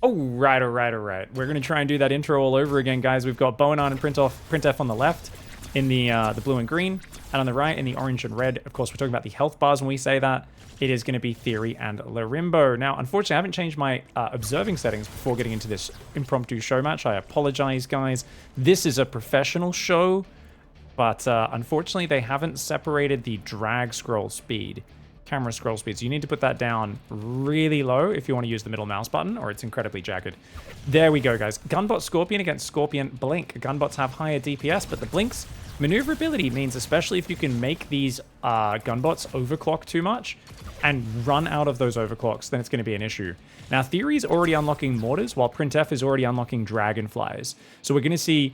Oh, right, all right, all right. We're going to try and do that intro all over again, guys. We've got boanaan and printf on the left in the blue and green, and on the right in the orange and red. Of course, we're talking about the health bars when we say that. It is going to be theory and lorimbo. Now, unfortunately, I haven't changed my observing settings before getting into this impromptu show match. I apologize, guys. This is a professional show, but unfortunately, they haven't separated the drag scroll speed. Camera scroll speed. So you need to put that down really low if you want to use the middle mouse button, or it's incredibly jagged. There we go, guys. Gunbot Scorpion against Scorpion Blink. Gunbots have higher DPS, but the Blink's maneuverability means, especially if you can make these gunbots overclock too much and run out of those overclocks, then it's going to be an issue. Now, Theory's already unlocking Mortars, while printf is already unlocking Dragonflies. So we're going to see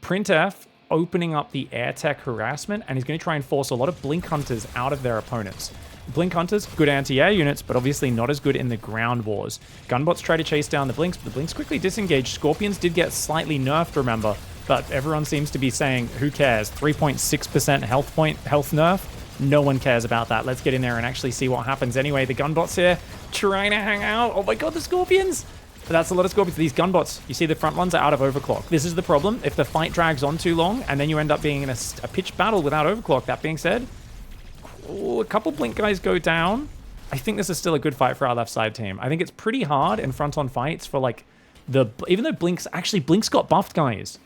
printf opening up the air tech harassment, and he's going to try and force a lot of Blink Hunters out of their opponents. Blink Hunters, good anti-air units, but obviously not as good in the ground wars. Gunbots try to chase down the Blinks, but the Blinks quickly disengage. Scorpions did get slightly nerfed, remember, but everyone seems to be saying, who cares? 3.6% health nerf? No one cares about that. Let's get in there and actually see what happens anyway. The Gunbots here trying to hang out. Oh my god, the Scorpions! That's a lot of Scorpions. These Gunbots, you see the front ones are out of overclock. This is the problem. If the fight drags on too long, and then you end up being in a pitched battle without overclock. That being said, ooh, a couple Blink guys go down. I think this is still a good fight for our left side team. I think it's pretty hard in front-on fights for, like, even though Blink's got buffed, guys.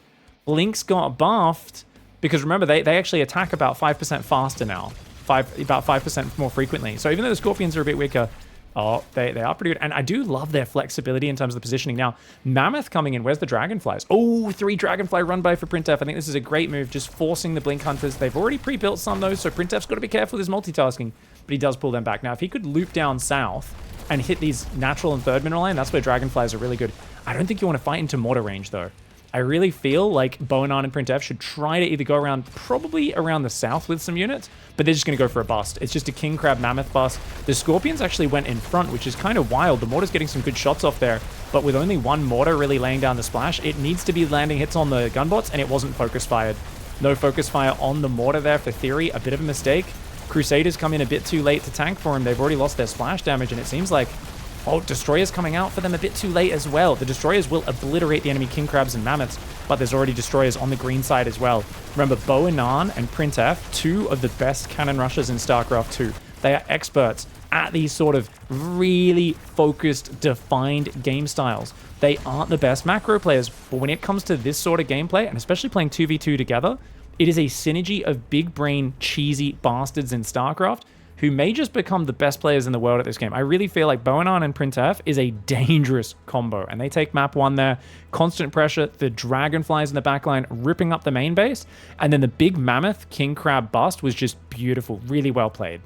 Blink's got buffed because, remember, they actually attack about 5% faster now. About 5% more frequently. So even though the Scorpions are a bit weaker, oh, they are pretty good. And I do love their flexibility in terms of the positioning. Now, Mammoth coming in. Where's the Dragonflies? Oh, 3 Dragonfly run by for printf. I think this is a great move, just forcing the Blink Hunters. They've already pre-built some, though, so printf's got to be careful with his multitasking. But he does pull them back. Now, if he could loop down south and hit these natural and third mineral line, that's where Dragonflies are really good. I don't think you want to fight into mortar range, though. I really feel like boanaan and printf should try to either go around, probably around the south with some units, but they're just going to go for a bust. It's just a King Crab Mammoth bust. The Scorpions actually went in front, which is kind of wild. The mortar's getting some good shots off there, but with only one mortar really laying down the splash, it needs to be landing hits on the gunbots, and it wasn't focus fired. No focus fire on the mortar there for Theory. A bit of a mistake. Crusaders come in a bit too late to tank for him. They've already lost their splash damage, and it seems like, oh, Destroyers coming out for them a bit too late as well. The Destroyers will obliterate the enemy King Crabs and Mammoths, but there's already Destroyers on the green side as well. Remember, boanaan and printf, 2 of the best cannon rushers in StarCraft 2. They are experts at these sort of really focused, defined game styles. They aren't the best macro players, but when it comes to this sort of gameplay, and especially playing 2v2 together, it is a synergy of big brain, cheesy bastards in StarCraft who may just become the best players in the world at this game. I really feel like boanaan and printf is a dangerous combo, and they take map 1 there. Constant pressure, the Dragonflies in the backline ripping up the main base, and then the big Mammoth King Crab bust was just beautiful. Really well played.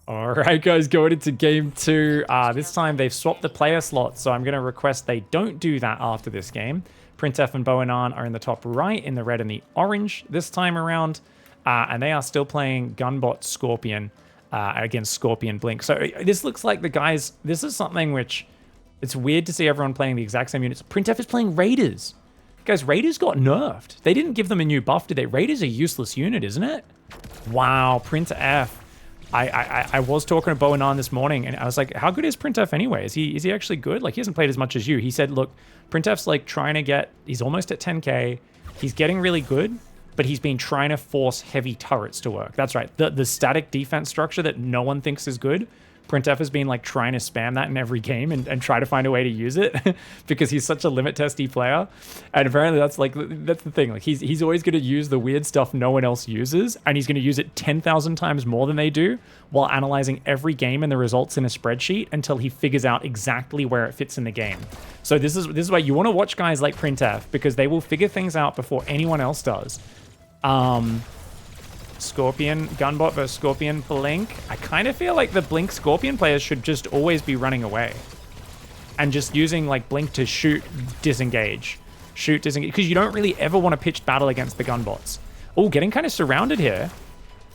All right, guys, going into game 2. This time they've swapped the player slots, so I'm going to request they don't do that after this game. printf and boanaan are in the top right, in the red and the orange this time around, and they are still playing Gunbot Scorpion against Scorpion Blink. So this looks like the guys, this is something which, it's weird to see everyone playing the exact same units. printf is playing Raiders. Guys, Raiders got nerfed. They didn't give them a new buff, did they? Raiders are a useless unit, isn't it? Wow, printf. I was talking to boanaan this morning, and I was like, how good is printf anyway? Is he actually good? Like, he hasn't played as much as you. He said, look, printf's like trying to get, he's almost at 10k. He's getting really good, but he's been trying to force heavy turrets to work. That's right. The static defense structure that no one thinks is good, printf has been like trying to spam that in every game and try to find a way to use it because he's such a limit testy player. And apparently that's the thing. Like he's always going to use the weird stuff no one else uses, and he's going to use it 10,000 times more than they do while analyzing every game and the results in a spreadsheet until he figures out exactly where it fits in the game. So this is why you want to watch guys like printf, because they will figure things out before anyone else does. Scorpion Gunbot versus Scorpion Blink. I kind of feel like the Blink Scorpion players should just always be running away and just using like Blink to shoot, disengage, because you don't really ever want to pitch battle against the Gunbots. Oh, getting kind of surrounded here,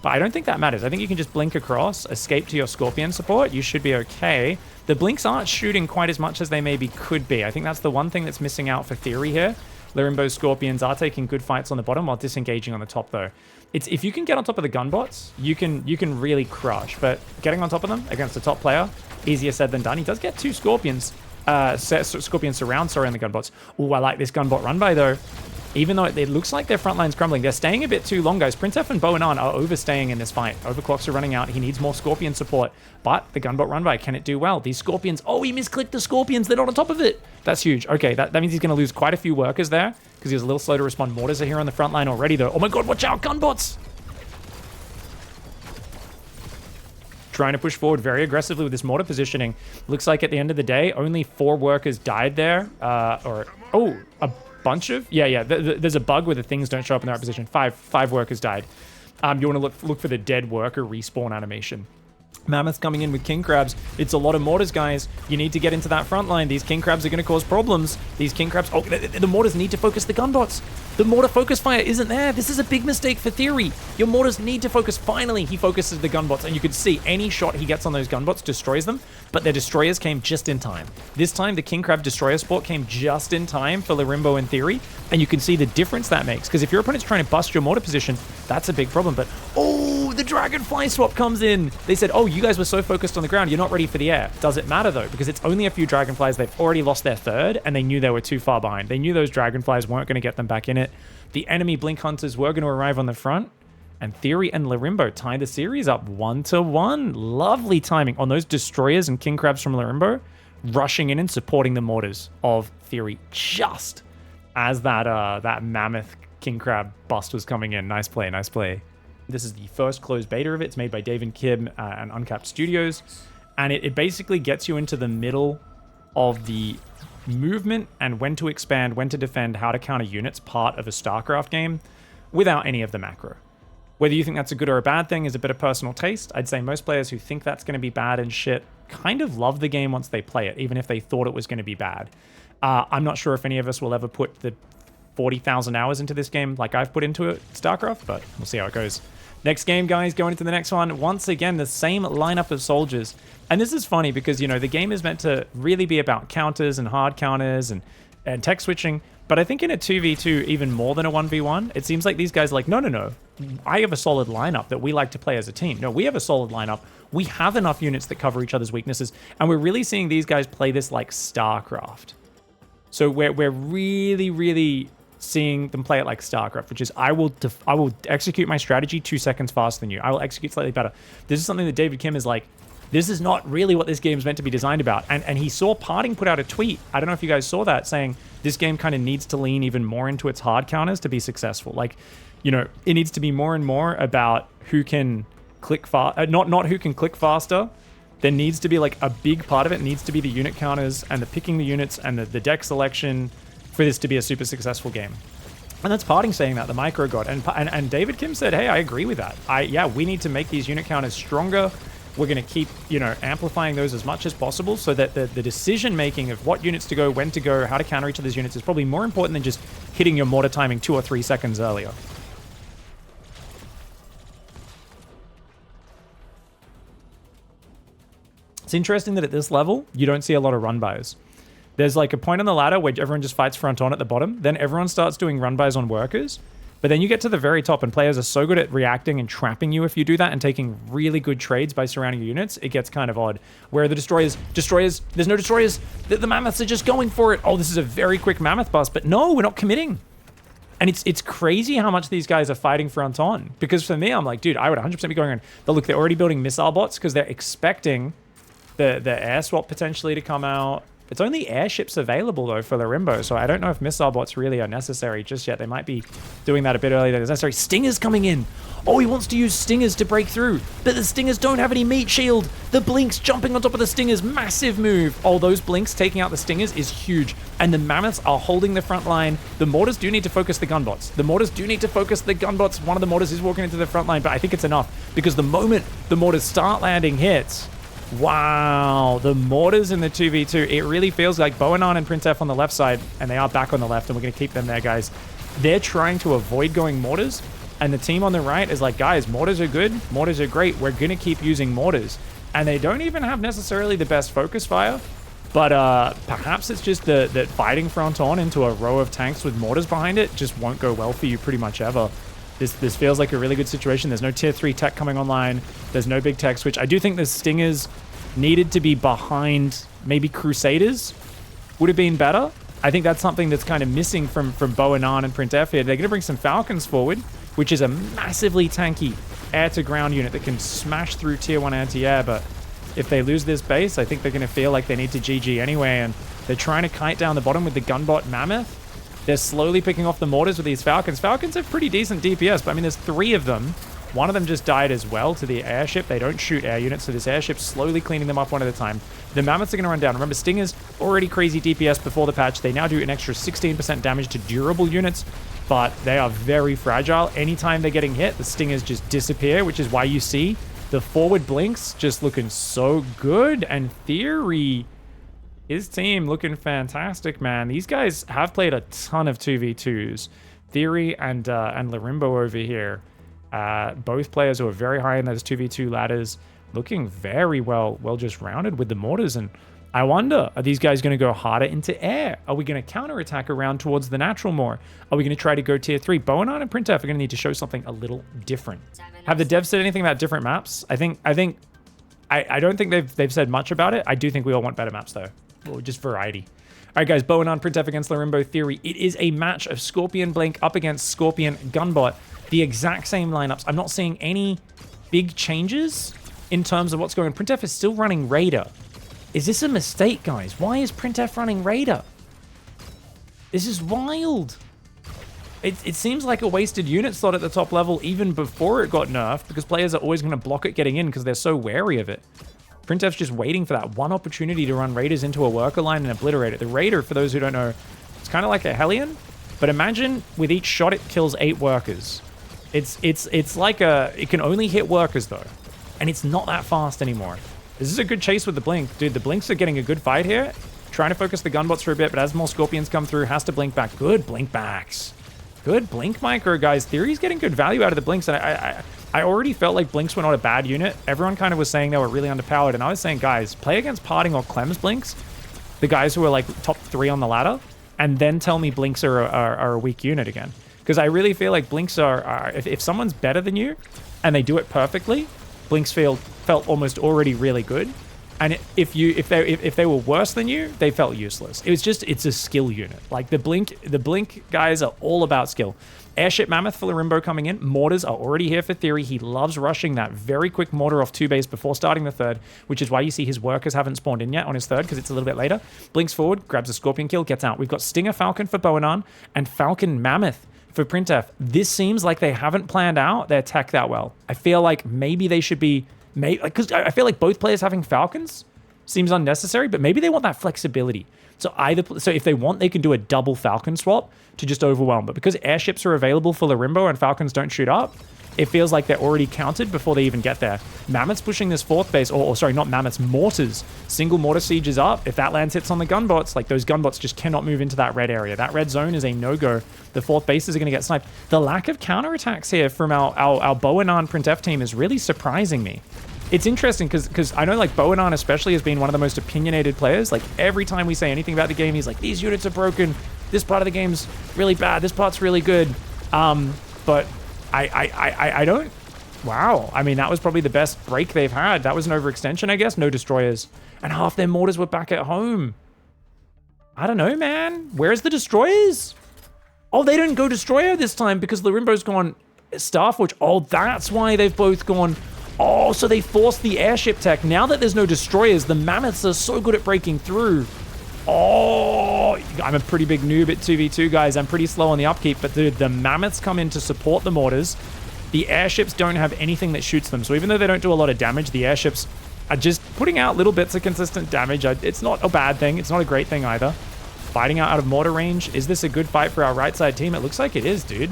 but I don't think that matters. I think you can just blink across, escape to your Scorpion support. You should be okay. The Blinks aren't shooting quite as much as they maybe could be. I think that's the one thing that's missing out for Theory here. Lorimbo Scorpions are taking good fights on the bottom while disengaging on the top, though. It's if you can get on top of the Gunbots, you can really crush. But getting on top of them against the top player, easier said than done. He does get 2 Scorpions. Scorpion surround, sorry, on the gunbots. Oh, I like this gunbot run by, though. Even though it looks like their front line's crumbling, they're staying a bit too long, guys. printf and boanaan are overstaying in this fight. Overclocks are running out. He needs more Scorpion support. But the gunbot run by, can it do well? These Scorpions, oh, he misclicked the Scorpions. They're not on top of it. That's huge. Okay, that means he's going to lose quite a few workers there because he was a little slow to respond. Mortars are here on the front line already, though. Oh my god, watch out, gunbots! Trying to push forward very aggressively with this mortar positioning. Looks like at the end of the day, only 4 workers died there. A bunch of? Yeah. There's a bug where the things don't show up in the right position. Five workers died. You want to look for the dead worker respawn animation. Mammoth's coming in with king crabs. It's a lot of mortars, guys. You need to get into that front line. These king crabs are going to cause problems. These king crabs... Oh, the mortars need to focus the gunbots. The mortar focus fire isn't there. This is a big mistake for Theory. Your mortars need to focus. Finally, he focuses the gunbots, and you can see any shot he gets on those gunbots destroys them, but their destroyers came just in time. This time, the king crab destroyer sport came just in time for Lorimbo and Theory, and you can see the difference that makes, because if your opponent's trying to bust your mortar position, that's a big problem. But, oh, the dragonfly swap comes in. They said, oh, you guys were so focused on the ground, you're not ready for the air. Does it matter, though? Because it's only a few dragonflies. They've already lost their third, and they knew they were too far behind. They knew those dragonflies weren't going to get them back in it. The enemy blink hunters were going to arrive on the front, and Theory and Lorimbo tie the series up 1-1. Lovely timing on those destroyers and king crabs from Lorimbo, rushing in and supporting the mortars of Theory just as that mammoth king crab bust was coming in. Nice play, nice play. This is the first closed beta of it. It's made by David Kim and Uncapped Studios, and it basically gets you into the middle of the movement and when to expand, when to defend, how to counter units part of a StarCraft game without any of the macro. Whether you think that's a good or a bad thing is a bit of personal taste. I'd say most players who think that's going to be bad and shit kind of love the game once they play it, even if they thought it was going to be bad. I'm not sure if any of us will ever put the 40,000 hours into this game like I've put into it, StarCraft, but we'll see how it goes. Next game, guys, going into the next one. Once again, the same lineup of soldiers. And this is funny because, you know, the game is meant to really be about counters and hard counters and tech switching. But I think in a 2v2, even more than a 1v1, it seems like these guys are like, no. I have a solid lineup that we like to play as a team. No, we have a solid lineup. We have enough units that cover each other's weaknesses. And we're really seeing these guys play this like StarCraft. So we're really seeing them play it like StarCraft, which is I will execute my strategy 2 seconds faster than you. I will execute slightly better. This is something that David Kim is like, this is not really what this game is meant to be designed about. And he saw Parting put out a tweet, I don't know if you guys saw that, saying this game kind of needs to lean even more into its hard counters to be successful. Like, you know, it needs to be more and more about who can click fast, not who can click faster. There needs to be like a big part of it needs to be the unit counters and the picking the units and the deck selection for this to be a super successful game. And that's Parting saying that, the micro god. And David Kim said, hey, I agree with that. Yeah, we need to make these unit counters stronger. We're going to keep, you know, amplifying those as much as possible so that the decision making of what units to go, when to go, how to counter each of those units is probably more important than just hitting your mortar timing 2 or 3 seconds earlier. It's interesting that at this level, you don't see a lot of run-bys. There's like a point on the ladder where everyone just fights front-on at the bottom. Then everyone starts doing run-bys on workers. But then you get to the very top and players are so good at reacting and trapping you if you do that and taking really good trades by surrounding your units, it gets kind of odd. Where are the destroyers? Destroyers? There's no destroyers. The mammoths are just going for it. Oh, this is a very quick mammoth bust. But no, we're not committing. And it's crazy how much these guys are fighting front on. Because for me, I'm like, dude, I would 100% be going on. But look, they're already building missile bots because they're expecting the air swap potentially to come out. It's only airships available, though, for Lorimbo, so I don't know if missile bots really are necessary just yet. They might be doing that a bit earlier than is necessary. Stingers coming in. Oh, he wants to use Stingers to break through, but the Stingers don't have any meat shield. The Blinks jumping on top of the Stingers. Massive move. Oh, those Blinks taking out the Stingers is huge, and the Mammoths are holding the front line. The Mortars do need to focus the gunbots. One of the Mortars is walking into the front line, but I think it's enough, because the moment the Mortars start landing hits... Wow, the Mortars in the 2v2, it really feels like boanaan and printf on the left side, and they are back on the left, and we're going to keep them there, guys. They're trying to avoid going Mortars, and the team on the right is like, guys, Mortars are good, Mortars are great, we're going to keep using Mortars. And they don't even have necessarily the best focus fire, but perhaps it's just that fighting front on into a row of tanks with Mortars behind it just won't go well for you pretty much ever. This feels like a really good situation. There's no tier 3 tech coming online. There's no big tech switch. I do think the Stingers needed to be behind maybe Crusaders would have been better. I think that's something that's kind of missing from boanaan and printf here. They're going to bring some Falcons forward, which is a massively tanky air-to-ground unit that can smash through tier 1 anti-air, but if they lose this base, I think they're going to feel like they need to GG anyway, and they're trying to kite down the bottom with the gunbot Mammoth. They're slowly picking off the mortars with these Falcons. Falcons have pretty decent DPS, but I mean, there's 3 of them. One of them just died as well to the airship. They don't shoot air units, so this airship's slowly cleaning them up one at a time. The Mammoths are going to run down. Remember, Stingers already crazy DPS before the patch. They now do an extra 16% damage to durable units, but they are very fragile. Anytime they're getting hit, the Stingers just disappear, which is why you see the forward blinks just looking so good. And Theory, his team looking fantastic, man. These guys have played a ton of 2v2s. Theory and Lorimbo over here. Both players who are very high in those 2v2 ladders, looking very well just rounded with the mortars. And I wonder, are these guys going to go harder into air? Are we going to counterattack around towards the natural more? Are we going to try to go tier 3? boanaan and printf are going to need to show something a little different. Have the devs said anything about different maps? I don't think they've said much about it. I do think we all want better maps though. Or just variety. All right, guys, boanaan, printf against Lorimbo, Theory. It is a match of Scorpion Blink up against Scorpion Gunbot. The exact same lineups. I'm not seeing any big changes in terms of what's going on. printf is still running Raider. Is this a mistake, guys? Why is printf running Raider? This is wild. It seems like a wasted unit slot at the top level even before it got nerfed, because players are always going to block it getting in because they're so wary of it. printf's just waiting for that one opportunity to run Raiders into a worker line and obliterate it. The Raider, for those who don't know, it's kind of like a Hellion, but imagine with each shot it kills 8 workers. It's like it can only hit workers though, and it's not that fast anymore. This is a good chase with the blink. Dude, the blinks are getting a good fight here. Trying to focus the gunbots for a bit, but as more Scorpions come through, has to blink back. Good blink backs. Good blink micro, guys. Theory's getting good value out of the blinks, and I already felt like blinks were not a bad unit. Everyone kind of was saying they were really underpowered, and I was saying, guys, play against Parting or Clem's blinks, the guys who are like top 3 on the ladder, and then tell me blinks are a weak unit again. Because I really feel like blinks are if someone's better than you and they do it perfectly, blinks felt almost already really good. And if they were worse than you, they felt useless. It's a skill unit. Like the blink guys are all about skill. Airship Mammoth for Lorimbo coming in. Mortars are already here for Theory. He loves rushing that very quick mortar off 2 base before starting the 3rd, which is why you see his workers haven't spawned in yet on his 3rd, because it's a little bit later. Blinks forward, grabs a Scorpion kill, gets out. We've got Stinger Falcon for boanaan and Falcon Mammoth for printf. This seems like they haven't planned out their tech that well. I feel like maybe they should be, because I feel like both players having Falcons seems unnecessary, but maybe they want that flexibility. So if they want, they can do a double Falcon swap to just overwhelm. But because airships are available for Lorimbo and Falcons don't shoot up, it feels like they're already counted before they even get there. Mammoth's pushing this 4th base, or sorry, not Mammoth's, Mortars. Single mortar siege is up. If that lands hits on the gunbots, like those gunbots just cannot move into that red area. That red zone is a no-go. The 4th bases are going to get sniped. The lack of counterattacks here from our boanaan printf team is really surprising me. It's interesting because I know like boanaan especially has been one of the most opinionated players. Like every time we say anything about the game, he's like, these units are broken. This part of the game's really bad. This part's really good. But I don't. Wow. I mean, that was probably the best break they've had. That was an overextension, I guess. No destroyers. And half their mortars were back at home. I don't know, man. Where's the destroyers? Oh, they didn't go destroyer this time because Lorimbo's gone Starforge. Oh, that's why they've both gone. Oh, so they forced the airship tech. Now that there's no destroyers, the Mammoths are so good at breaking through. Oh, I'm a pretty big noob at 2v2, guys. I'm pretty slow on the upkeep, but the Mammoths come in to support the mortars. The airships don't have anything that shoots them. So even though they don't do a lot of damage, the airships are just putting out little bits of consistent damage. It's not a bad thing. It's not a great thing either. Fighting out of mortar range. Is this a good fight for our right side team? It looks like it is, dude.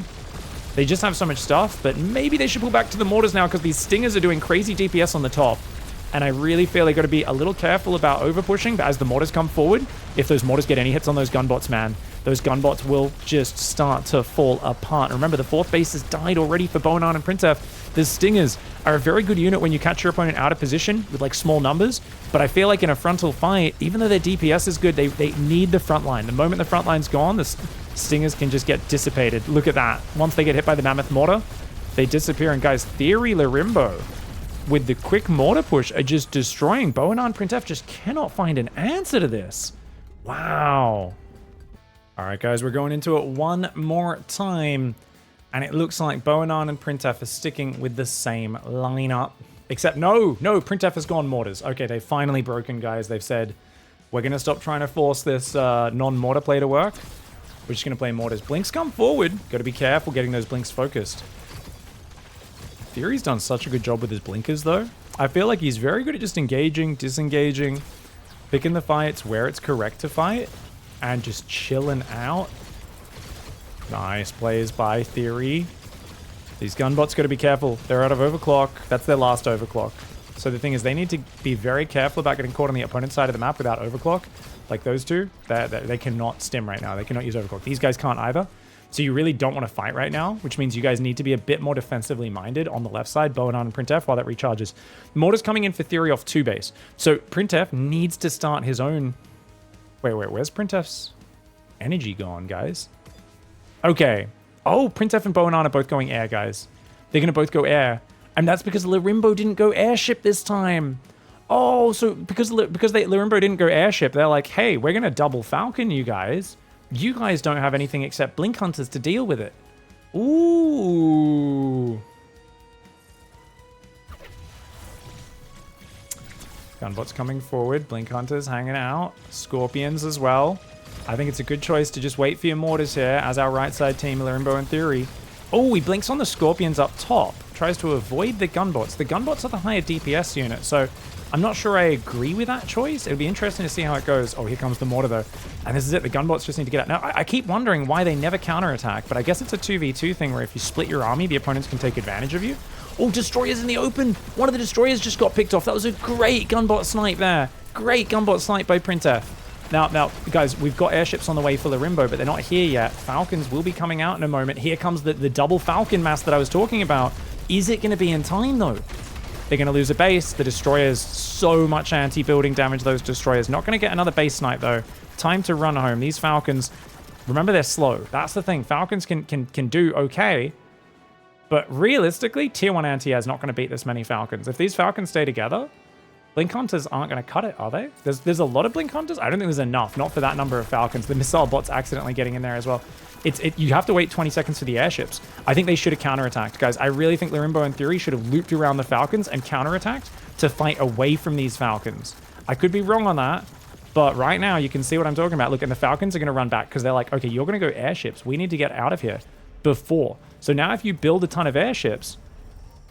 They just have so much stuff, but maybe they should pull back to the mortars now because these Stingers are doing crazy DPS on the top. And I really feel they got to be a little careful about over pushing, but as the mortars come forward, if those mortars get any hits on those gunbots, man, those gunbots will just start to fall apart. And remember, the 4th base has died already for boanaan and printf. The Stingers are a very good unit when you catch your opponent out of position with like small numbers, but I feel like in a frontal fight, even though their DPS is good, they need the front line. The moment the front line's gone, the Stingers can just get dissipated. Look at that. Once they get hit by the Mammoth mortar, they disappear. And guys, Theory Lorimbo with the quick mortar push are just destroying. boanaan printf just cannot find an answer to this. Wow. All right, guys, we're going into it one more time. And it looks like boanaan and printf are sticking with the same lineup. Except no, printf has gone mortars. Okay, they've finally broken, guys. They've said, we're going to stop trying to force this non-mortar play to work. We're just going to play mortars. Blinks come forward. Got to be careful getting those blinks focused. Theory's done such a good job with his blinkers, though. I feel like he's very good at just engaging, disengaging, picking the fights where it's correct to fight, and just chilling out. Nice plays by Theory. These gunbots got to be careful. They're out of overclock. That's their last overclock. So the thing is, they need to be very careful about getting caught on the opponent's side of the map without overclock. Like those two, they cannot stim right now. They cannot use overclock. These guys can't either. So you really don't want to fight right now, which means you guys need to be a bit more defensively minded on the left side, boanaan and printf, while that recharges. Mortar's coming in for Theory off 2 base. So printf needs to start his own... Wait, where's printf's energy gone, guys? Okay. Oh, printf and boanaan are both going air, guys. They're going to both go air. And that's because lorimbo didn't go airship this time. Oh, so because lorimbo didn't go airship, they're like, hey, we're going to double Falcon you guys. You guys don't have anything except blink hunters to deal with it. Ooh. Gunbots coming forward. Blink hunters hanging out. Scorpions as well. I think it's a good choice to just wait for your mortars here as our right side team, lorimbo in Theory. Oh, he blinks on the scorpions up top. Tries to avoid the gunbots. The gunbots are the higher DPS unit, so I'm not sure I agree with that choice. It'll be interesting to see how it goes. Oh, here comes the mortar, though. And this is it. The gunbots just need to get out. Now, I keep wondering why they never counterattack, but I guess it's a 2v2 thing where if you split your army, the opponents can take advantage of you. Oh, destroyers in the open. One of the destroyers just got picked off. That was a great gunbot snipe there. Great gunbot snipe by printf. Now, guys, we've got airships on the way for lorimbo, but they're not here yet. Falcons will be coming out in a moment. Here comes the double Falcon mass that I was talking about. Is it going to be in time, though? They're going to lose a base. The destroyers, so much anti-building damage, those destroyers. Not going to get another base snipe, though. Time to run home. These Falcons, remember, they're slow. That's the thing. Falcons can do okay, but realistically, tier 1 anti-air is not going to beat this many Falcons. If these Falcons stay together, blink hunters aren't going to cut it, are they? There's a lot of blink hunters. I don't think there's enough, not for that number of Falcons. The missile bot's accidentally getting in there as well. You have to wait 20 seconds for the airships. I think they should have counterattacked, guys. I really think lorimbo in Theory should have looped around the Falcons and counterattacked to fight away from these Falcons. I could be wrong on that, but right now you can see what I'm talking about. Look, and the Falcons are going to run back because they're like, okay, you're going to go airships. We need to get out of here before. So now if you build a ton of airships,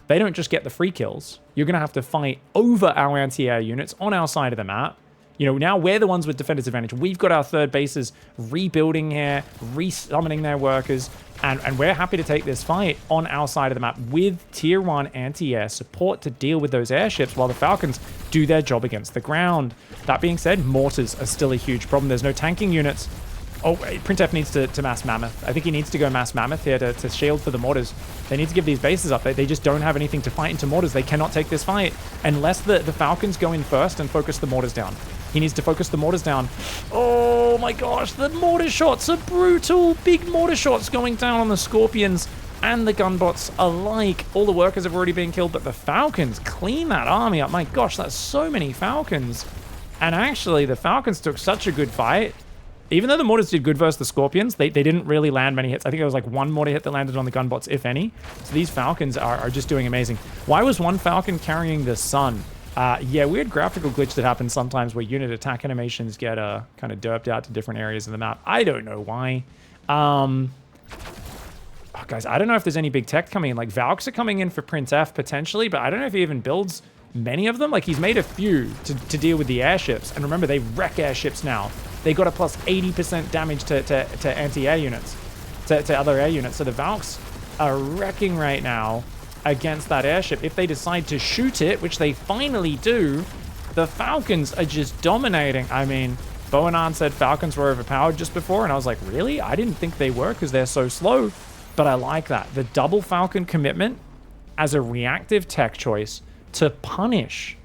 they don't just get the free kills. You're going to have to fight over our anti-air units on our side of the map. You know, now we're the ones with defender's advantage. We've got our third bases rebuilding here, resummoning their workers, and we're happy to take this fight on our side of the map with tier 1 anti-air support to deal with those airships while the Falcons do their job against the ground. That being said, mortars are still a huge problem. There's no tanking units. Oh, printf needs to mass mammoth. I think he needs to go mass mammoth here to shield for the mortars. They need to give these bases up. They just don't have anything to fight into mortars. They cannot take this fight unless the Falcons go in first and focus the mortars down. He needs to focus the mortars down. Oh my gosh, the mortar shots are brutal. Big mortar shots going down on the Scorpions and the gunbots alike. All the workers have already been killed, but the Falcons clean that army up. My gosh, that's so many Falcons. And actually, the Falcons took such a good fight. Even though the mortars did good versus the Scorpions, they didn't really land many hits. I think there was like one mortar hit that landed on the gunbots, if any. So these Falcons are just doing amazing. Why was one Falcon carrying the sun? Yeah, weird graphical glitch that happens sometimes where unit attack animations get kind of derped out to different areas of the map. I don't know why. Oh, guys, I don't know if there's any big tech coming in. Like, Valks are coming in for printf potentially, but I don't know if he even builds many of them. Like, he's made a few to deal with the airships. And remember, they wreck airships now. They got a plus 80% damage to anti-air units, to other air units. So the Valks are wrecking right now against that airship. If they decide to shoot it, which they finally do, the Falcons are just dominating. I mean, boanaan said Falcons were overpowered just before, and I was like, really? I didn't think they were because they're so slow. But I like that. The double Falcon commitment as a reactive tech choice to punish.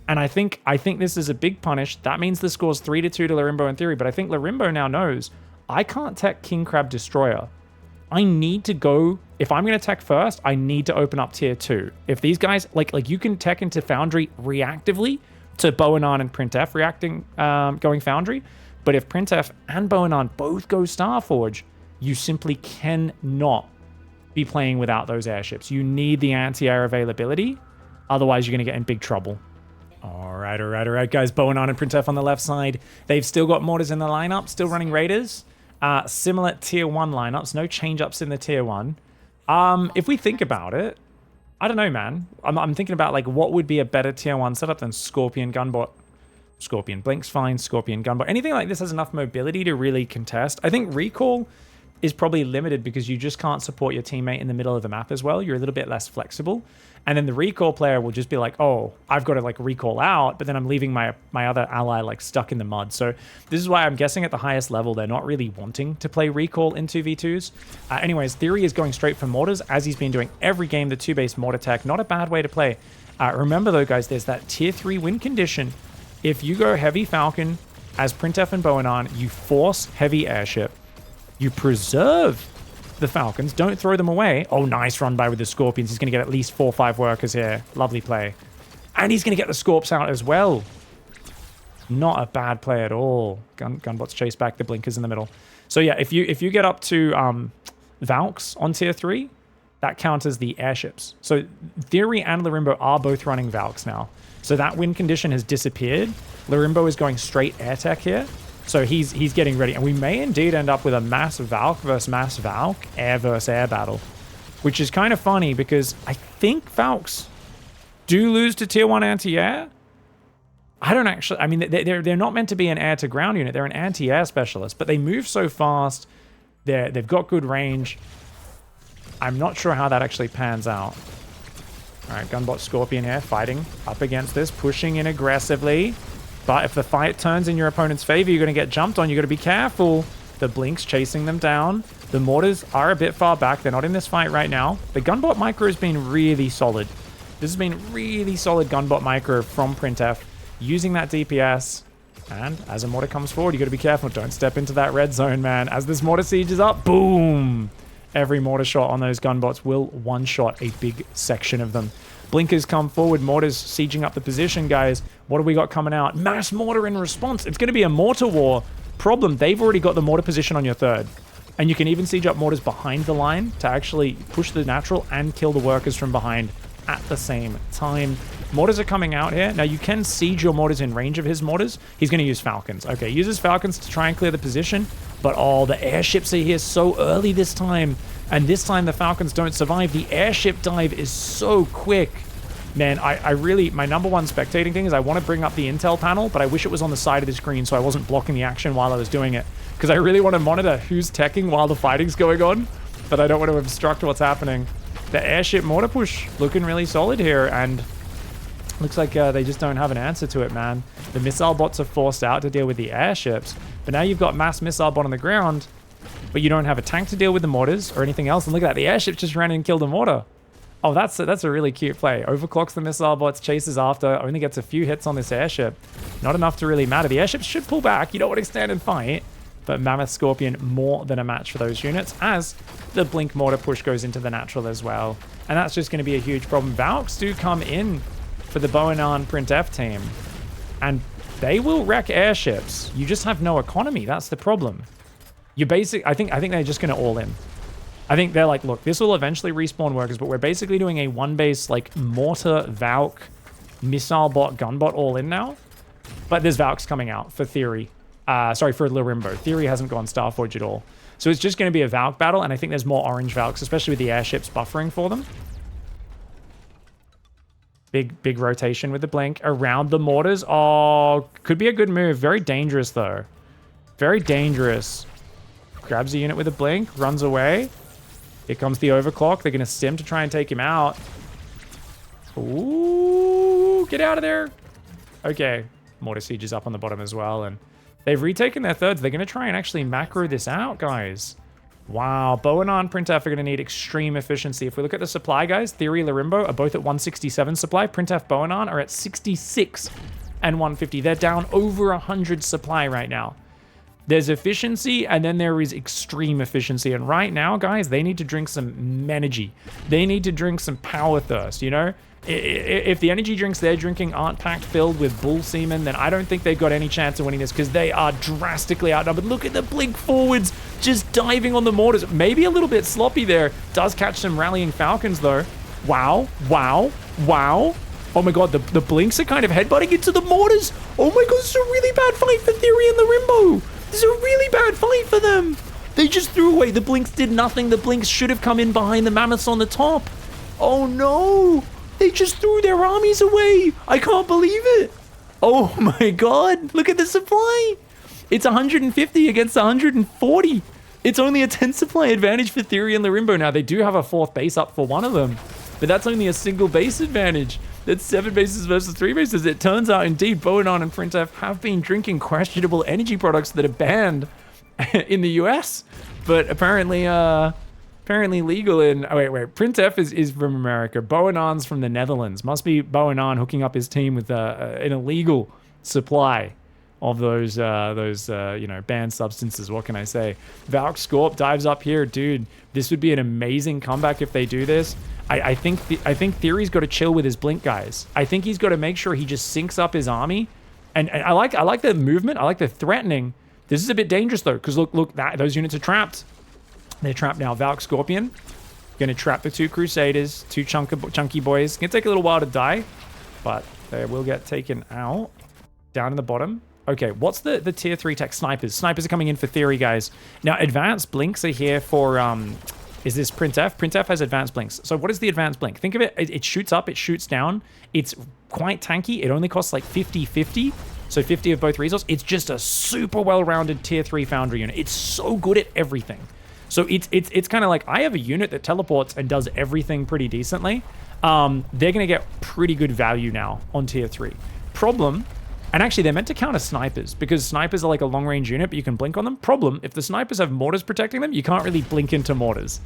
And I think this is a big punish. That means the score's 3-2 to lorimbo in Theory. But I think lorimbo now knows I can't tech King Crab Destroyer. I need to go, if I'm going to tech first, I need to open up tier 2. If these guys, like you can tech into Foundry reactively to boanaan and printf reacting, going Foundry. But if printf and boanaan both go Starforge, you simply cannot be playing without those airships. You need the anti-air availability, otherwise you're going to get in big trouble. All right, guys. Boanaan and printf on the left side. They've still got Mortars in the lineup, still running Raiders. Similar tier 1 lineups, no change-ups in the tier 1. If we think about it, I don't know, man. I'm thinking about, like, what would be a better tier 1 setup than Scorpion Gunbot. Scorpion Blink's fine, Scorpion Gunbot. Anything like this has enough mobility to really contest. I think Recall is probably limited because you just can't support your teammate in the middle of the map as well. You're a little bit less flexible. And then the recall player will just be like, oh, I've got to like recall out, but then I'm leaving my other ally like stuck in the mud. So this is why I'm guessing at the highest level, they're not really wanting to play recall in 2v2s. Anyways, Theory is going straight for Mortars, as he's been doing every game, the 2-base Mortar tech. Not a bad way to play. Remember though, guys, there's that tier 3 win condition. If you go heavy Falcon as printf and boanaan, you force heavy airship. You preserve the Falcons. Don't throw them away. Oh, nice run by with the Scorpions. He's going to get at least 4 or 5 workers here. Lovely play. And he's going to get the Scorps out as well. Not a bad play at all. Gunbots chase back the blinkers in the middle. So yeah, if you get up to Valks on tier 3, that counters the airships. So Theory and Lorimbo are both running Valks now. So that win condition has disappeared. Lorimbo is going straight air tech here. So he's getting ready. And we may indeed end up with a mass Valk versus mass Valk, air versus air battle. Which is kind of funny because I think Valks do lose to tier 1 anti-air. I don't actually... I mean, they're not meant to be an air-to-ground unit. They're an anti-air specialist. But they move so fast. They've got good range. I'm not sure how that actually pans out. All right, Gunbot Scorpion here fighting up against this, pushing in aggressively. But if the fight turns in your opponent's favor, you're going to get jumped on. You've got to be careful. The Blink's chasing them down. The Mortars are a bit far back. They're not in this fight right now. The Gunbot Micro has been really solid. This has been really solid Gunbot Micro from printf, using that DPS. And as a Mortar comes forward, you got to be careful. Don't step into that red zone, man. As this Mortar siege is up, boom! Every Mortar shot on those Gunbots will one-shot a big section of them. Blinkers come forward. Mortars sieging up the position, guys. What have we got coming out? Mass Mortar in response. It's going to be a Mortar war. Problem, they've already got the Mortar position on your third. And you can even siege up Mortars behind the line to actually push the natural and kill the workers from behind at the same time. Mortars are coming out here. Now, you can siege your Mortars in range of his Mortars. He's going to use Falcons. Okay, uses Falcons to try and clear the position. But, oh, the airships are here so early this time. And this time, the Falcons don't survive. The airship dive is so quick. Man, I really... My number one spectating thing is I want to bring up the intel panel, but I wish it was on the side of the screen so I wasn't blocking the action while I was doing it. Because I really want to monitor who's teching while the fighting's going on, but I don't want to obstruct what's happening. The airship mortar push looking really solid here, and looks like they just don't have an answer to it, man. The missile bots are forced out to deal with the airships, but now you've got mass missile bot on the ground, but you don't have a tank to deal with the mortars or anything else. And look at that, the airship just ran in and killed the mortar. Oh, that's a really cute play. Overclocks the missile bots, chases after, only gets a few hits on this airship. Not enough to really matter. The airships should pull back. You don't want to stand and fight. But Mammoth Scorpion, more than a match for those units, as the Blink Mortar push goes into the natural as well. And that's just going to be a huge problem. Valks do come in for the boanaan printf team, and they will wreck airships. You just have no economy. That's the problem. You I think they're just going to all in. I think they're like, look, this will eventually respawn workers, but we're basically doing a one-base, like, Mortar, Valk, Missile Bot, Gunbot all in now. But there's Valks coming out for Theory. Sorry, for Lorimbo. Theory hasn't gone Starforge at all. So it's just going to be a Valk battle, and I think there's more orange Valks, especially with the airships buffering for them. Big rotation with the Blink around the Mortars. Oh, could be a good move. Very dangerous, though. Very dangerous. Grabs a unit with a Blink, runs away. Here comes the overclock. They're going to stim to try and take him out. Ooh, get out of there. Okay, Mortar Siege is up on the bottom as well, and they've retaken their thirds. They're going to try and actually macro this out, guys. Wow, boanaan printf are going to need extreme efficiency. If we look at the supply, guys, Theory, Lorimbo are both at 167 supply. Printf, boanaan are at 66 and 150. They're down over 100 supply right now. There's efficiency, and then there is extreme efficiency. And right now, guys, they need to drink some energy. They need to drink some power thirst, you know? If the energy drinks they're drinking aren't packed filled with bull semen, then I don't think they've got any chance of winning this because they are drastically outnumbered. Look at the blink forwards just diving on the mortars. Maybe a little bit sloppy there. Does catch some rallying Falcons though. Wow, wow, wow. Oh my god, the blinks are kind of headbutting into the mortars. Oh my god, this is a really bad fight for Theory and Lorimbo. This is a really bad fight for them. They just threw away. The blinks did nothing. The blinks should have come in behind the mammoths on the top. Oh no. They just threw their armies away. I can't believe it. Oh my god. Look at the supply. It's 150 against 140. It's only a 10 supply advantage for Theory and Lorimbo. Now, they do have a 4th base up for one of them, but that's only a single base advantage. That's 7 bases versus 3 bases. It turns out, indeed, boanaan and printf have been drinking questionable energy products that are banned in the US, but apparently legal in... Oh, wait. printf is from America. Boanaan's from the Netherlands. Must be boanaan hooking up his team with an illegal supply of those you know, banned substances. What can I say? Valk Scorp dives up here. Dude, this would be an amazing comeback if they do this. I think Theory's got to chill with his blink guys. I think he's got to make sure he just syncs up his army. And I like the movement. I like the threatening. This is a bit dangerous though, because look, those units are trapped. They're trapped now. Valk Scorpion gonna trap the 2 Crusaders, 2 chunky boys. Gonna take a little while to die, but they will get taken out. Down in the bottom. Okay, what's the tier 3 tech? Snipers. Snipers are coming in for Theory, guys. Now, advanced blinks are here for, is this printf? Printf has advanced blinks. So what is the advanced blink? Think of it, it shoots up, it shoots down. It's quite tanky. It only costs like 50-50. So 50 of both resources. It's just a super well-rounded tier 3 Foundry unit. It's so good at everything. So it's kind of like, I have a unit that teleports and does everything pretty decently. They're going to get pretty good value now on tier 3. Problem, and actually they're meant to counter snipers because snipers are like a long-range unit, but you can blink on them. Problem, if the snipers have mortars protecting them, you can't really blink into mortars.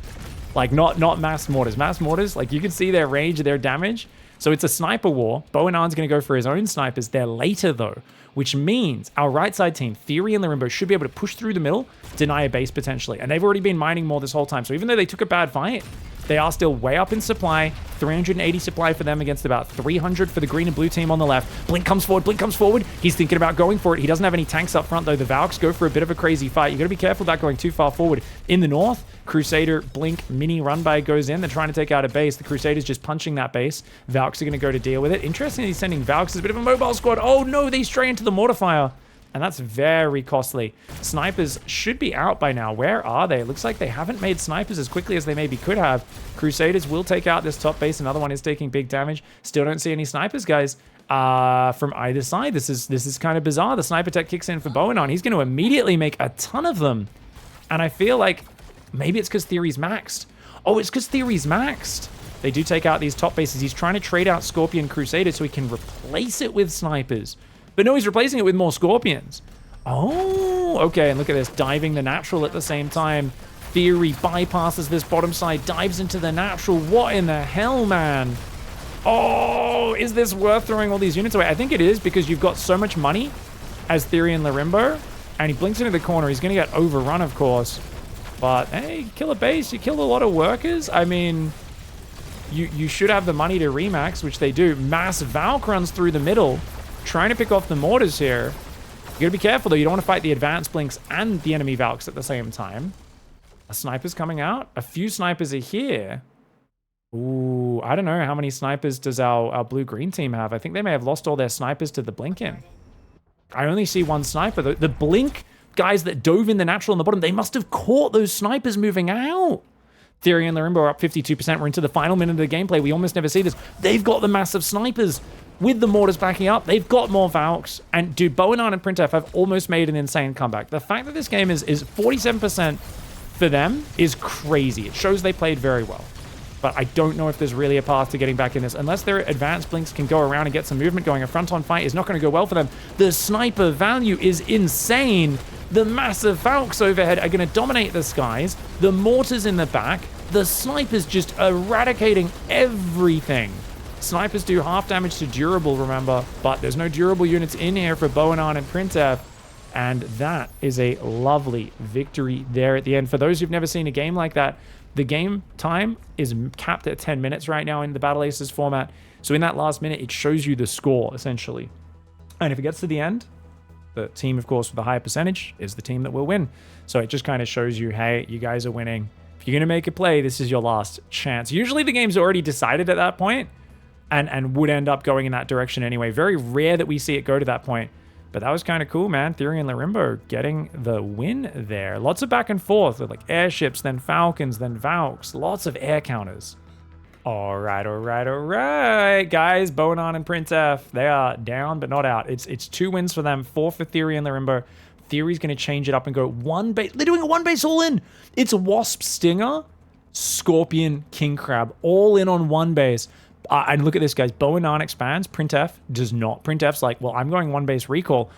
Like not mass mortars. Mass mortars, like you can see their range, their damage. So it's a sniper war. Boanaan's going to go for his own snipers. They're later though, which means our right side team, Theory and Lorimbo, should be able to push through the middle, deny a base potentially. And they've already been mining more this whole time. So even though they took a bad fight, they are still way up in supply. 380 supply for them against about 300 for the green and blue team on the left. Blink comes forward, Blink comes forward. He's thinking about going for it. He doesn't have any tanks up front though. The Valks go for a bit of a crazy fight. You got to be careful about going too far forward. In the north, Crusader, Blink, mini run by goes in. They're trying to take out a base. The Crusader's just punching that base. Valks are going to go to deal with it. Interestingly, he's sending Valks as a bit of a mobile squad. Oh no, they stray into the mortar fire. And that's very costly. Snipers should be out by now. Where are they? It looks like they haven't made snipers as quickly as they maybe could have. Crusaders will take out this top base. Another one is taking big damage. Still don't see any snipers, guys, from either side. This is kind of bizarre. The sniper tech kicks in for boanaan. He's going to immediately make a ton of them. And I feel like maybe it's because Theory's maxed. Oh, it's because Theory's maxed. They do take out these top bases. He's trying to trade out Scorpion Crusader so he can replace it with snipers. But no, he's replacing it with more Scorpions. Oh, okay. And look at this. Diving the natural at the same time. Theory bypasses this bottom side. Dives into the natural. What in the hell, man? Oh, is this worth throwing all these units away? I think it is because you've got so much money as Theory and Lorimbo. And he blinks into the corner. He's going to get overrun, of course. But, hey, kill a base. You kill a lot of workers. I mean, you should have the money to remax, which they do. Mass Valk runs through the middle. Trying to pick off the mortars here. You gotta be careful though. You don't want to fight the advanced blinks and the enemy Valks at the same time. A sniper's coming out. A few snipers are here. Ooh, I don't know how many snipers does our blue-green team have. I think they may have lost all their snipers to the blinking. I only see one sniper. The blink guys that dove in the natural on the bottom, they must have caught those snipers moving out. Theory and Lorimbo are up 52%. We're into the final minute of the gameplay. We almost never see this. They've got the massive snipers. With the mortars backing up, they've got more Valks. And dude, boanaan and printf have almost made an insane comeback. The fact that this game is 47% for them is crazy. It shows they played very well. But I don't know if there's really a path to getting back in this. Unless their advanced blinks can go around and get some movement going. A front-on fight is not going to go well for them. The sniper value is insane. The massive Valks overhead are going to dominate the skies. The mortars in the back. The snipers just eradicating everything. Snipers do half damage to durable, remember, but there's no durable units in here for boanaan and printf. And that is a lovely victory there at the end. For those who've never seen a game like that, the game time is capped at 10 minutes right now in the Battle Aces format. So in that last minute, it shows you the score, essentially. And if it gets to the end, the team, of course, with the higher percentage is the team that will win. So it just kind of shows you, hey, you guys are winning. If you're going to make a play, this is your last chance. Usually the game's already decided at that point and would end up going in that direction anyway. Very rare that we see it go to that point. But that was kind of cool, man. Theory and Lorimbo getting the win there. Lots of back and forth with like airships, then Falcons, then Valks. Lots of air counters. All right, guys. Boanaan and printf, they are down but not out. It's 2 wins for them, 4 for Theory and Lorimbo. Theory's going to change it up and go 1 base. They're doing a 1 base all in. It's Wasp, Stinger, Scorpion, King Crab, all in on 1 base. And look at this, guys. Boanaan expands. Printf does not. Printf's like, well, I'm going 1 base recall.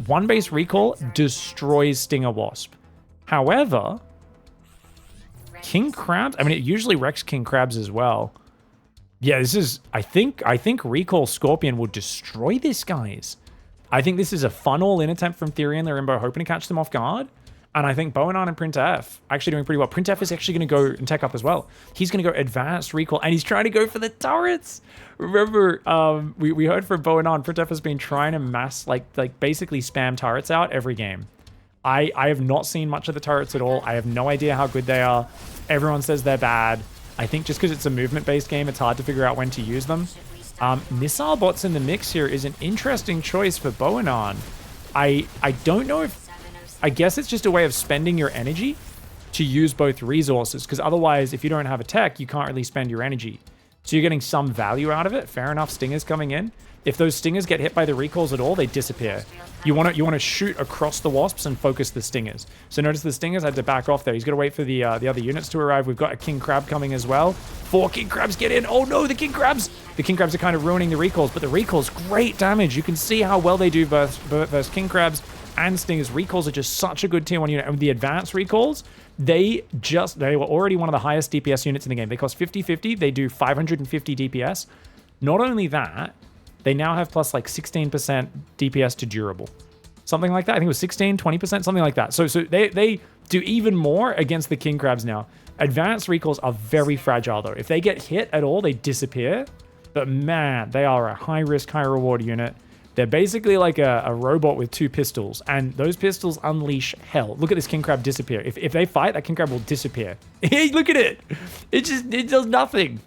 1 base recall destroys Stinger Wasp. However, King Crabs, I mean, it usually wrecks King Crabs as well. Yeah, this is, I think recall Scorpion will destroy this, guys. I think this is a fun all-in attempt from Theory and Lorimbo, hoping to catch them off guard. And I think Boanaan and printf actually doing pretty well. Printf is actually going to go and tech up as well. He's going to go advanced recall, and he's trying to go for the turrets. Remember, we heard from Boanaan, printf has been trying to mass, like basically spam turrets out every game. I have not seen much of the turrets at all. I have no idea how good they are. Everyone says they're bad. I think just because it's a movement-based game, it's hard to figure out when to use them. Missile bots in the mix here is an interesting choice for Boanaan. I don't know if... I guess it's just a way of spending your energy to use both resources, because otherwise, if you don't have a tech, you can't really spend your energy. So you're getting some value out of it. Fair enough, Stingers coming in. If those Stingers get hit by the recalls at all, they disappear. You want to shoot across the Wasps and focus the Stingers. So notice the Stingers had to back off there. He's got to wait for the other units to arrive. We've got a King Crab coming as well. 4 King Crabs get in. Oh no, the King Crabs! The King Crabs are kind of ruining the recalls, but the recalls, great damage. You can see how well they do versus King Crabs and Stingers. Recalls are just such a good tier 1 unit. And with the advanced recalls, they were already one of the highest DPS units in the game. They cost 50-50. They do 550 DPS. Not only that, they now have plus like 16% DPS to durable. Something like that. I think it was 16, 20%, something like that. So they do even more against the King Crabs now. Advanced recalls are very fragile though. If they get hit at all, they disappear. But man, they are a high risk, high reward unit. They're basically like a robot with 2 pistols, and those pistols unleash hell. Look at this King Crab disappear. If they fight, that King Crab will disappear. Hey, look at it. It does nothing.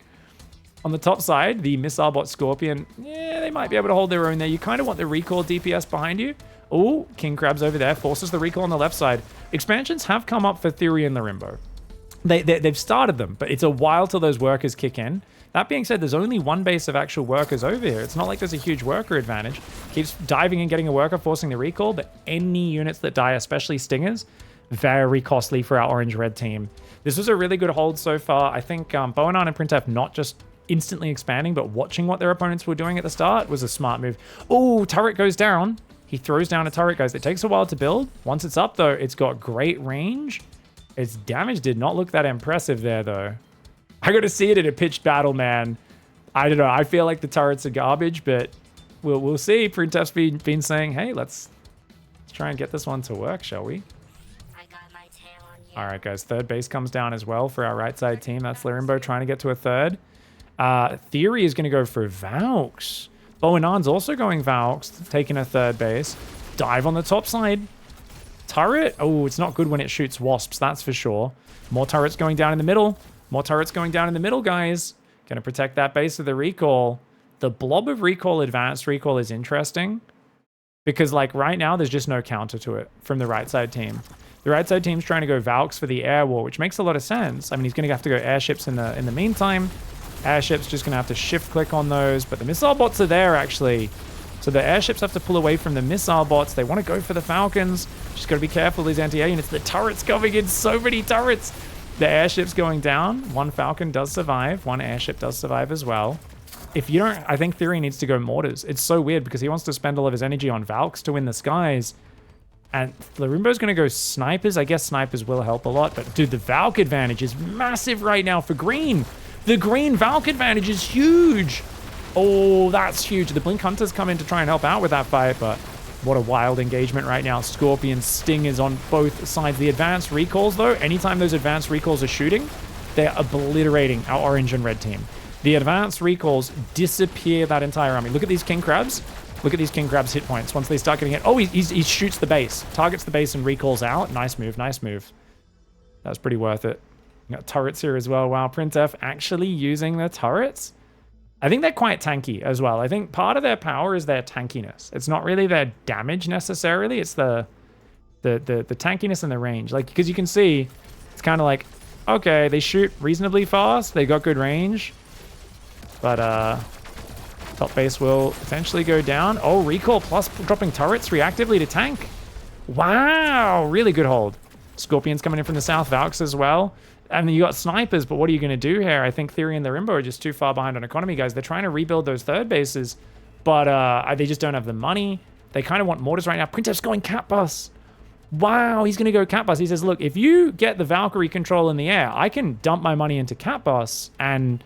On the top side, the Missile Bot Scorpion, yeah, they might be able to hold their own there. You kind of want the recall DPS behind you. Oh, King Crab's over there, forces the recall on the left side. Expansions have come up for Theory and Lorimbo. They've started them, but it's a while till those workers kick in. That being said, there's only 1 base of actual workers over here. It's not like there's a huge worker advantage. Keeps diving and getting a worker, forcing the recall, but any units that die, especially Stingers, very costly for our orange-red team. This was a really good hold so far. I think Boanaan and printf not just instantly expanding, but watching what their opponents were doing at the start was a smart move. Oh, turret goes down. He throws down a turret, guys. It takes a while to build. Once it's up, though, it's got great range. Its damage did not look that impressive there, though. I got to see it in a pitched battle, man. I don't know. I feel like the turrets are garbage, but we'll see. Printf's been saying, hey, let's try and get this one to work, shall we? All right, guys. 3rd base comes down as well for our right side team. That's Lorimbo trying to get to a 3rd. Theory is going to go for Valks. Boanaan's also going Valks, taking a 3rd base. Dive on the top side. Turret. Oh, it's not good when it shoots Wasps, that's for sure. More turrets going down in the middle. More turrets going down in the middle, guys. Gonna protect that base of the recall. The blob of recall, advanced recall is interesting. Because, like, right now, there's just no counter to it from the right side team. The right side team's trying to go Valks for the air war, which makes a lot of sense. I mean, he's gonna have to go airships in the meantime. Airships just gonna have to shift click on those. But the missile bots are there, actually. So the airships have to pull away from the missile bots. They want to go for the Falcons. Just gotta be careful, these anti-air units. The turrets coming in, so many turrets. The airship's going down. 1 Falcon does survive. 1 airship does survive as well. If you don't, I think Theory needs to go Mortars. It's so weird because he wants to spend all of his energy on Valks to win the skies. And Lorimbo's going to go Snipers. I guess Snipers will help a lot. But dude, the Valk advantage is massive right now for green. The green Valk advantage is huge. Oh, that's huge. The Blink Hunters come in to try and help out with that fight, but What a wild engagement right now. Scorpion Sting is on both sides. The advanced recalls, though, anytime those advanced recalls are shooting, they're obliterating our orange and red team. The advanced recalls disappear that entire army. Look at these king crabs. Look at these king crabs hit points. Once they start getting hit. Oh, he shoots the base. Targets the base and recalls out. Nice move, nice move. That was pretty worth it. We got turrets here as well. Wow, printf actually using the turrets. I think they're quite tanky as well. I think part of their power is their tankiness. It's not really their damage necessarily. It's the tankiness and the range. Like, because you can see, it's kind of like, okay, they shoot reasonably fast. They got good range. But top base will potentially go down. Oh, recall plus dropping turrets reactively to tank. Wow, really good hold. Scorpions coming in from the south, Valks as well. And you got snipers, but what are you going to do here? I think Theory and Lorimbo are just too far behind on economy, guys. They're trying to rebuild those third bases, but they just don't have the money. They kind of want mortars right now. printf's going cat bus. Wow, he's going to go cat bus. He says, look, if you get the Valkyrie control in the air, I can dump my money into cat bus, and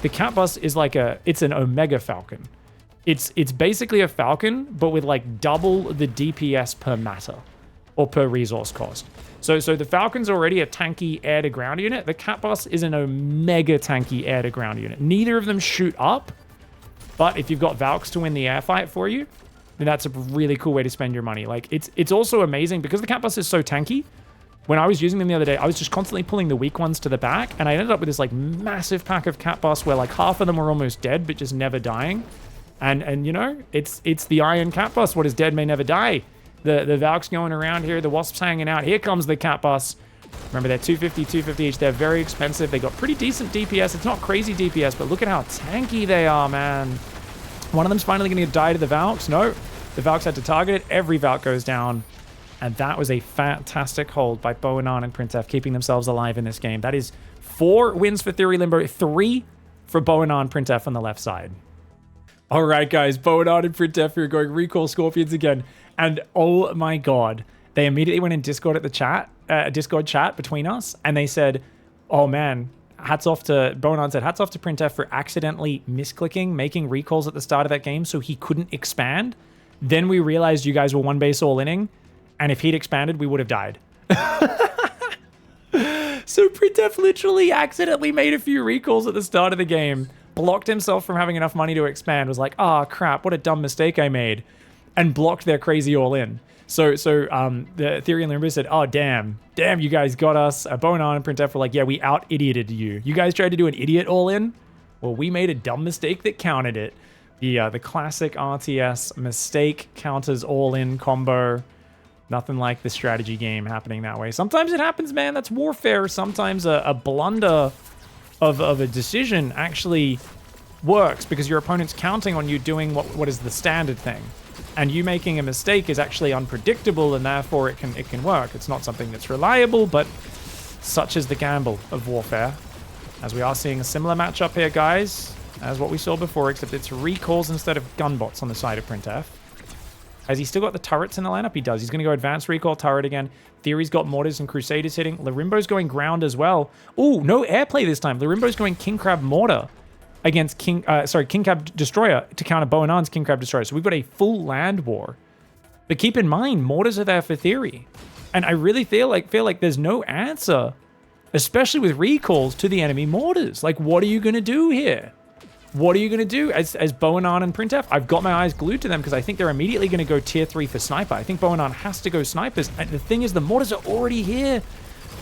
the cat bus is like it's an Omega Falcon. It's basically a Falcon, but with like double the DPS per matter or per resource cost. So the Falcon's already a tanky air-to-ground unit. The cat bus is an Omega tanky air-to-ground unit. Neither of them shoot up, but if you've got Valks to win the air fight for you, then that's a really cool way to spend your money. Like, it's also amazing because the cat bus is so tanky. When I was using them the other day, I was just constantly pulling the weak ones to the back, and I ended up with this like massive pack of cat bus where like half of them were almost dead, but just never dying. And you know, it's the iron cat bus. What is dead may never die. The Valks going around here, the Wasps hanging out. Here comes the cat bus. Remember, they're 250 each. They're very expensive. They got pretty decent DPS. It's not crazy DPS, but look at how tanky they are, man. One of them's finally going to die to the Valks. No, the Valks had to target it. Every Valk goes down. And that was a fantastic hold by boanaan and printf, keeping themselves alive in this game. That is 4 wins for Theory Limbo, 3 for boanaan printf on the left side. All right, guys, boanaan and printf are going recall Scorpions again. And oh my God, they immediately went in Discord at the chat, Discord chat between us, and they said, oh man, boanaan said, hats off to printf for accidentally misclicking, making recalls at the start of that game so he couldn't expand. Then we realized you guys were one base all inning, and if he'd expanded, we would have died. So printf literally accidentally made a few recalls at the start of the game, blocked himself from having enough money to expand, was like, oh crap, what a dumb mistake I made, and blocked their crazy all-in. So the Theory and Lorimbo said, oh, damn, you guys got us. boanaan and printf were like, yeah, we out-idioted you. You guys tried to do an idiot all-in? Well, we made a dumb mistake that counted it. The classic RTS mistake counters all-in combo. Nothing like the strategy game happening that way. Sometimes it happens, man. That's warfare. Sometimes a blunder of a decision actually works because your opponent's counting on you doing what is the standard thing. And you making a mistake is actually unpredictable, and therefore it can work. It's not something that's reliable, but such is the gamble of warfare. As we are seeing a similar matchup here, guys, as what we saw before, except it's recalls instead of gunbots on the side of printf. Has he still got the turrets in the lineup? He does. He's going to go advanced recall turret again. Theory's got mortars and crusaders hitting. Lorimbo's going ground as well. Ooh, no airplay this time. Lorimbo's going king crab mortar against king crab destroyer to counter boanaan's king crab destroyer. So we've got a full land war. But keep in mind, mortars are there for Theory, and I really feel like there's no answer, especially with recalls, to the enemy mortars. Like, what are you going to do here? What are you going to do as boanaan and printf? I've got my eyes glued to them because I think they're immediately going to go tier 3 for sniper. I think boanaan has to go snipers. And the thing is, the mortars are already here.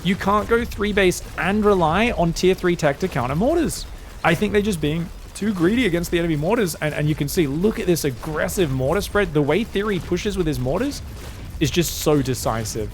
You can't go 3 base and rely on tier 3 tech to counter mortars. I think they're just being too greedy against the enemy mortars. And you can see, look at this aggressive mortar spread. The way Theory pushes with his mortars is just so decisive.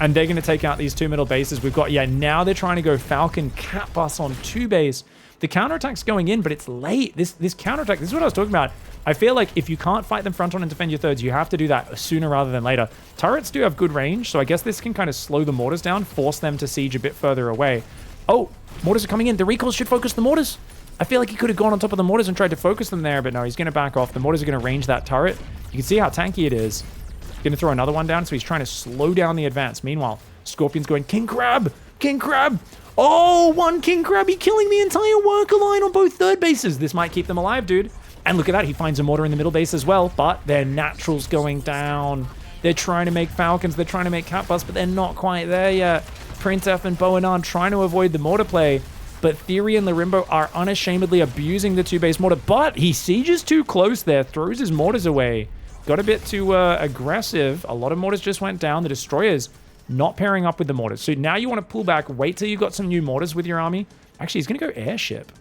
And they're going to take out these 2 middle bases. We've got, now they're trying to go Falcon cat bus on 2 base. The counterattack's going in, but it's late. This counterattack, this is what I was talking about. I feel like if you can't fight them front on and defend your thirds, you have to do that sooner rather than later. Turrets do have good range, so I guess this can kind of slow the mortars down, force them to siege a bit further away. Oh, mortars are coming in. The recalls should focus the mortars. I feel like he could have gone on top of the mortars and tried to focus them there, but no, he's going to back off. The mortars are going to range that turret. You can see how tanky it is. He's going to throw another one down, so he's trying to slow down the advance. Meanwhile, Scorpion's going, King Crab! King Crab! Oh, one King Crabby killing the entire worker line on both third bases. This might keep them alive, dude. And look at that, he finds a mortar in the middle base as well, but their natural's going down. They're trying to make Falcons, they're trying to make Cat Bus, but they're not quite there yet. printf and boanaan trying to avoid the mortar play, but Theory and Lorimbo are unashamedly abusing the 2-base mortar, but he sieges too close there, throws his mortars away. Got a bit too aggressive. A lot of mortars just went down. The Destroyers not pairing up with the mortars. So now you want to pull back, wait till you got some new mortars with your army. Actually, he's going to go airship.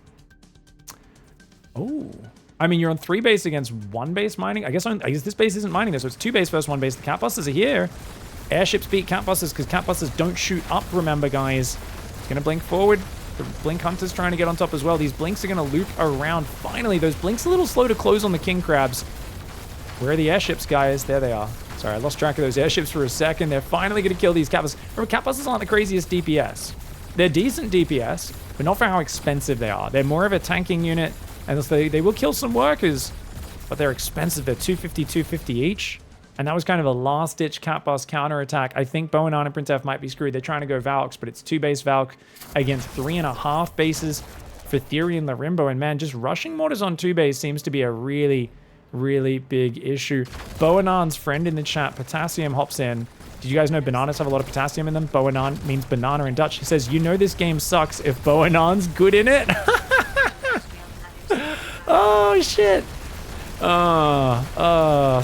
Oh. I mean, you're on 3 base against 1 base mining. I guess this base isn't mining this, so it's 2 base versus 1 base. The Cat Busters are here. Airships beat Cat Busters because Cat Busters don't shoot up, remember, guys. It's going to blink forward. The Blink Hunter's trying to get on top as well. These Blinks are going to loop around. Finally, those Blinks a little slow to close on the King Crabs. Where are the airships, guys? There they are. Sorry, I lost track of those airships for a second. They're finally going to kill these Cat Busters. Remember, Cat Busters aren't the craziest DPS. They're decent DPS, but not for how expensive they are. They're more of a tanking unit, and they will kill some workers, but they're expensive. They're 250 each. And that was kind of a last-ditch Cat Bus counterattack. I think boanaan and printf might be screwed. They're trying to go Valks, but it's 2-base Valk against 3.5 bases for Theory and Lorimbo. And man, just rushing mortars on 2-base seems to be a really big issue. Boanaan's friend in the chat, Potassium, hops in. Did you guys know bananas have a lot of potassium in them? Boanaan means banana in Dutch. He says, you know this game sucks if boanaan's good in it. Oh, shit.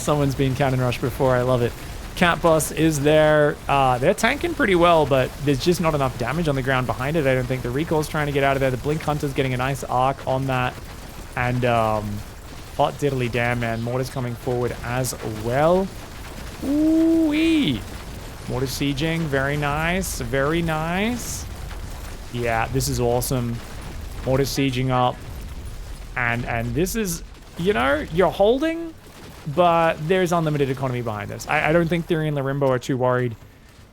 Someone's been cannon rushed before. I love it. Cat Bus is there. They're tanking pretty well, but there's just not enough damage on the ground behind it. I don't think the Recall's trying to get out of there. The Blink Hunter's getting a nice arc on that. And, hot diddly damn, man. Mortar's coming forward as well. Ooh-wee. Mortar sieging. Very nice. Very nice. Yeah, this is awesome. Mortar sieging up. And this is, you know, you're holding, but there's unlimited economy behind this. I don't think Theory and Lorimbo are too worried.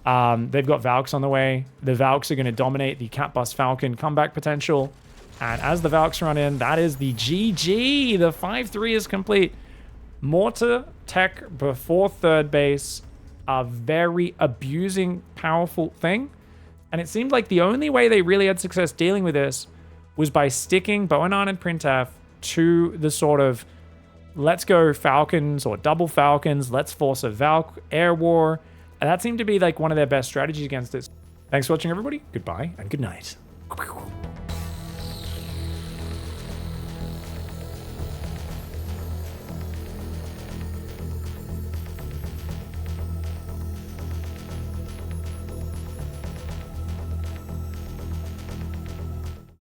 They've got Valks on the way. The Valks are going to dominate the Cat Bus Falcon comeback potential. And as the Valks run in, that is the GG. The 5-3 is complete. Mortar tech before 3rd base, a very abusing, powerful thing. And it seemed like the only way they really had success dealing with this was by sticking boanaan and printf to the sort of, let's go Falcons or double Falcons, let's force a Valk air war. And that seemed to be like one of their best strategies against it. Thanks for watching, everybody. Goodbye and good night.